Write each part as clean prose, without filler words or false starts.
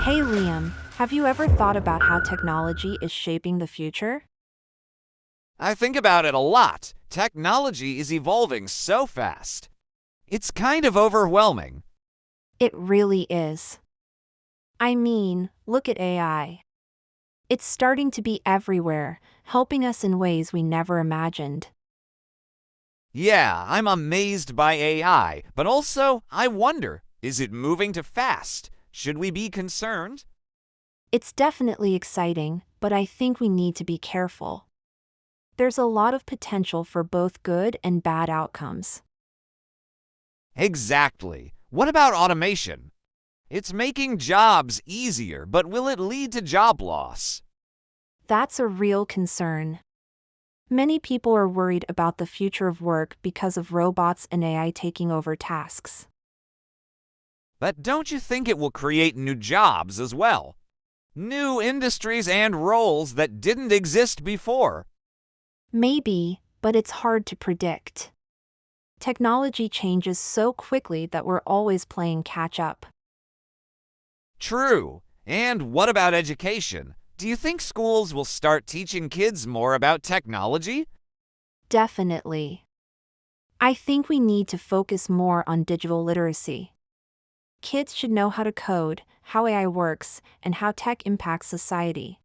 Hey Liam, have you ever thought about how technology is shaping the future? I think about it a lot. Technology is evolving so fast. It's kind of overwhelming. It really is. I mean, look at AI. It's starting to be everywhere, helping us in ways we never imagined. Yeah, I'm amazed by AI, but also I wonder, is it moving too fast? Should we be concerned? It's definitely exciting, but I think we need to be careful. There's a lot of potential for both good and bad outcomes. Exactly. What about automation? It's making jobs easier, but will it lead to job loss? That's a real concern. Many people are worried about the future of work because of robots and AI taking over tasks. But don't you think it will create new jobs as well? New industries and roles that didn't exist before. Maybe, but it's hard to predict. Technology changes so quickly that we're always playing catch up. True. And what about education? Do you think schools will start teaching kids more about technology? Definitely. I think we need to focus more on digital literacy. Kids should know how to code, how AI works, and how tech impacts society.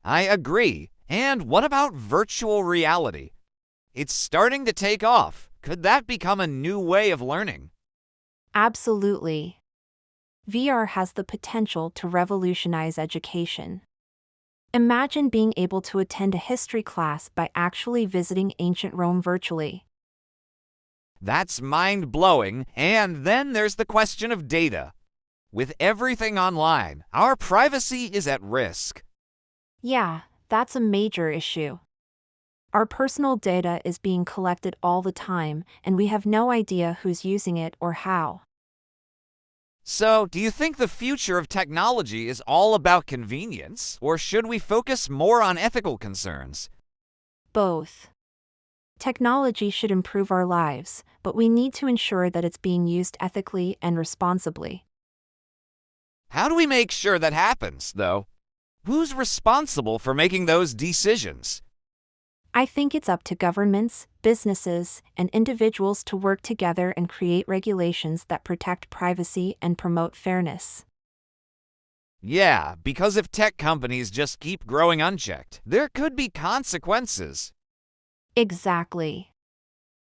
I agree. And what about virtual reality? It's starting to take off. Could that become a new way of learning? Absolutely. VR has the potential to revolutionize education. Imagine being able to attend a history class by actually visiting ancient Rome virtually. That's mind-blowing. And then there's the question of data. With everything online, our privacy is at risk. Yeah, that's a major issue. Our personal data is being collected all the time, and we have no idea who's using it or how. So, do you think the future of technology is all about convenience, or should we focus more on ethical concerns? Both. Technology should improve our lives, but we need to ensure that it's being used ethically and responsibly. How do we make sure that happens, though? Who's responsible for making those decisions? I think it's up to governments, businesses, and individuals to work together and create regulations that protect privacy and promote fairness. Yeah, because if tech companies just keep growing unchecked, there could be consequences. Exactly.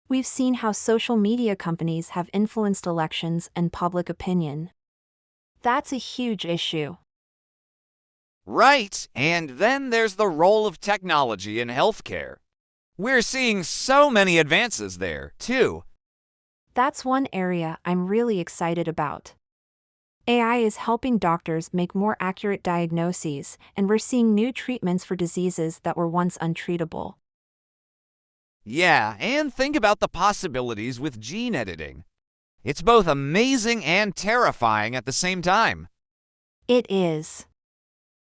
We've seen how social media companies have influenced elections and public opinion. That's a huge issue. Right, and then there's the role of technology in healthcare. We're seeing so many advances there, too. That's one area I'm really excited about. AI is helping doctors make more accurate diagnoses, and we're seeing new treatments for diseases that were once untreatable. Yeah, and think about the possibilities with gene editing. It's both amazing and terrifying at the same time. It is.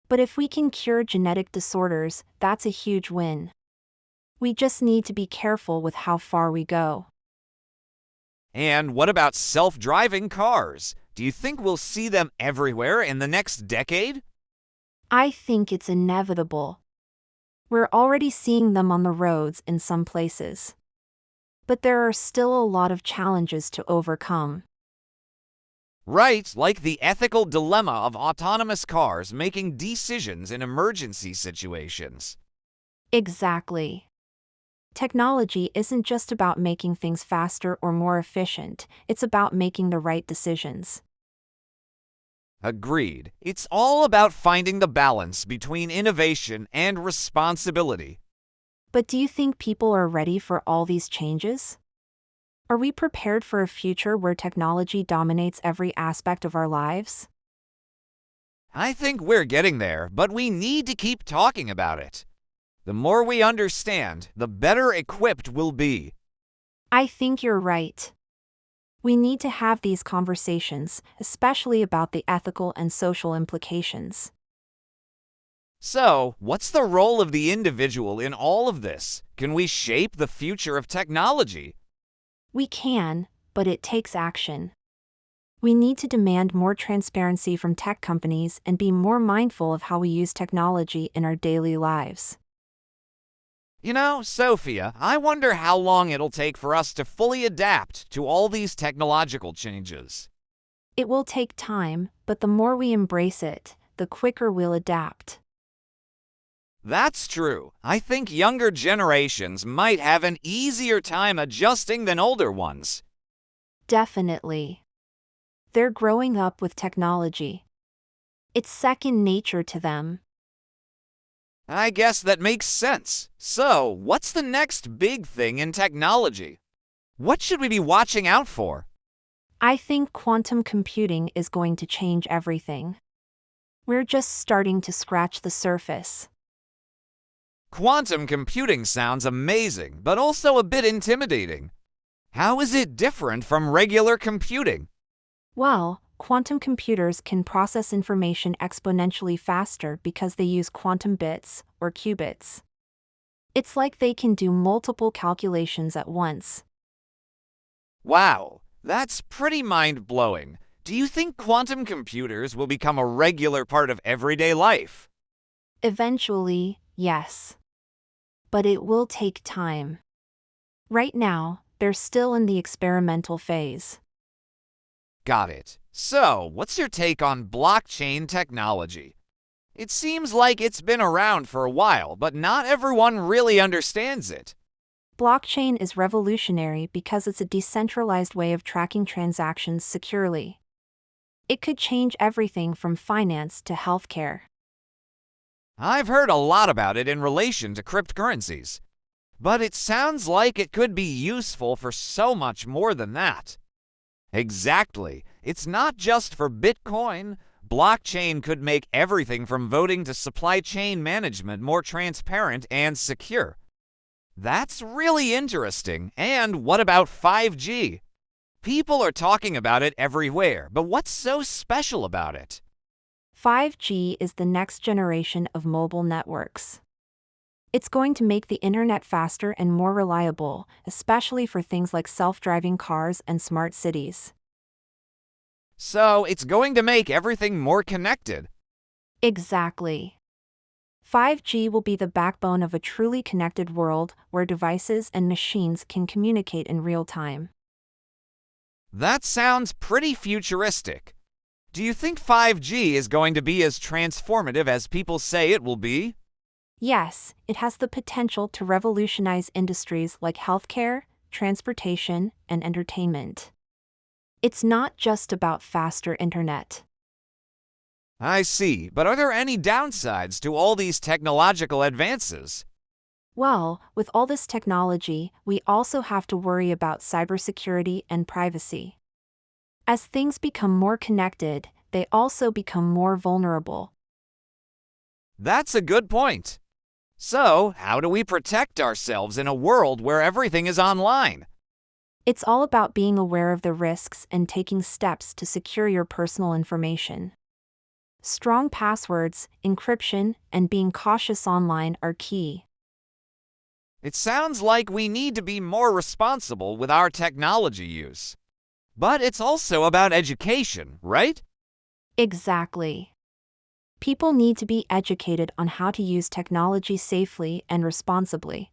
But if we can cure genetic disorders, that's a huge win. We just need to be careful with how far we go. And what about self-driving cars? Do you think we'll see them everywhere in the next decade? I think it's inevitable. We're already seeing them on the roads in some places. But there are still a lot of challenges to overcome. Right, like the ethical dilemma of autonomous cars making decisions in emergency situations. Exactly. Technology isn't just about making things faster or more efficient, it's about making the right decisions. Agreed. It's all about finding the balance between innovation and responsibility. But do you think people are ready for all these changes? Are we prepared for a future where technology dominates every aspect of our lives? I think we're getting there, but we need to keep talking about it. The more we understand, the better equipped we'll be. I think you're right. We need to have these conversations, especially about the ethical and social implications. So, what's the role of the individual in all of this? Can we shape the future of technology? We can, but it takes action. We need to demand more transparency from tech companies and be more mindful of how we use technology in our daily lives. You know, Sophia, I wonder how long it'll take for us to fully adapt to all these technological changes. It will take time, but the more we embrace it, the quicker we'll adapt. That's true. I think younger generations might have an easier time adjusting than older ones. Definitely. They're growing up with technology. It's second nature to them. I guess that makes sense. So, what's the next big thing in technology? What should we be watching out for? I think quantum computing is going to change everything. We're just starting to scratch the surface. Quantum computing sounds amazing, but also a bit intimidating. How is it different from regular computing? Well, quantum computers can process information exponentially faster because they use quantum bits, or qubits. It's like they can do multiple calculations at once. Wow, that's pretty mind-blowing. Do you think quantum computers will become a regular part of everyday life? Eventually, yes. But it will take time. Right now, they're still in the experimental phase. Got it. So, what's your take on blockchain technology? It seems like it's been around for a while, but not everyone really understands it. Blockchain is revolutionary because it's a decentralized way of tracking transactions securely. It could change everything from finance to healthcare. I've heard a lot about it in relation to cryptocurrencies, but it sounds like it could be useful for so much more than that. Exactly. It's not just for Bitcoin. Blockchain could make everything from voting to supply chain management more transparent and secure. That's really interesting. And what about 5G? People are talking about it everywhere, but what's so special about it? 5G is the next generation of mobile networks. It's going to make the internet faster and more reliable, especially for things like self-driving cars and smart cities. So it's going to make everything more connected. Exactly. 5G will be the backbone of a truly connected world where devices and machines can communicate in real time. That sounds pretty futuristic. Do you think 5G is going to be as transformative as people say it will be? Yes, it has the potential to revolutionize industries like healthcare, transportation, and entertainment. It's not just about faster internet. I see, but are there any downsides to all these technological advances? Well, with all this technology, we also have to worry about cybersecurity and privacy. As things become more connected, they also become more vulnerable. That's a good point. So, how do we protect ourselves in a world where everything is online? It's all about being aware of the risks and taking steps to secure your personal information. Strong passwords, encryption, and being cautious online are key. It sounds like we need to be more responsible with our technology use. But it's also about education, right? Exactly. People need to be educated on how to use technology safely and responsibly.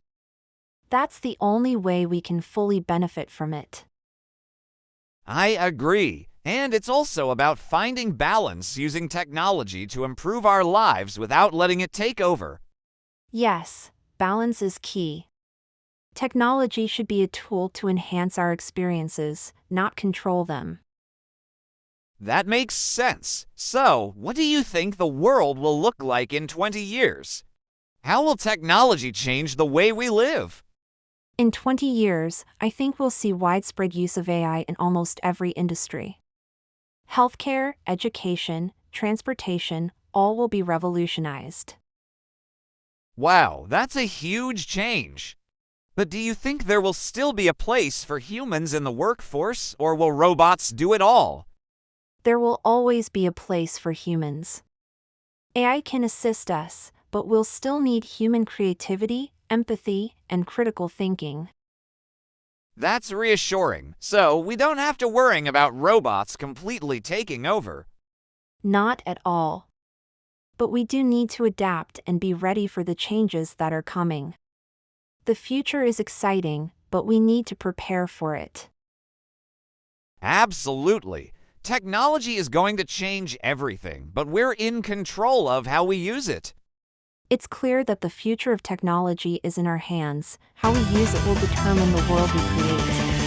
That's the only way we can fully benefit from it. I agree. And it's also about finding balance using technology to improve our lives without letting it take over. Yes, balance is key. Technology should be a tool to enhance our experiences, not control them. That makes sense. So, what do you think the world will look like in 20 years? How will technology change the way we live? In 20 years, I think we'll see widespread use of AI in almost every industry. Healthcare, education, transportation, all will be revolutionized. Wow, that's a huge change. But do you think there will still be a place for humans in the workforce, or will robots do it all? There will always be a place for humans. AI can assist us, but we'll still need human creativity, empathy, and critical thinking. That's reassuring, so we don't have to worry about robots completely taking over. Not at all. But we do need to adapt and be ready for the changes that are coming. The future is exciting, but we need to prepare for it. Absolutely. Technology is going to change everything, but we're in control of how we use it. It's clear that the future of technology is in our hands. How we use it will determine the world we create.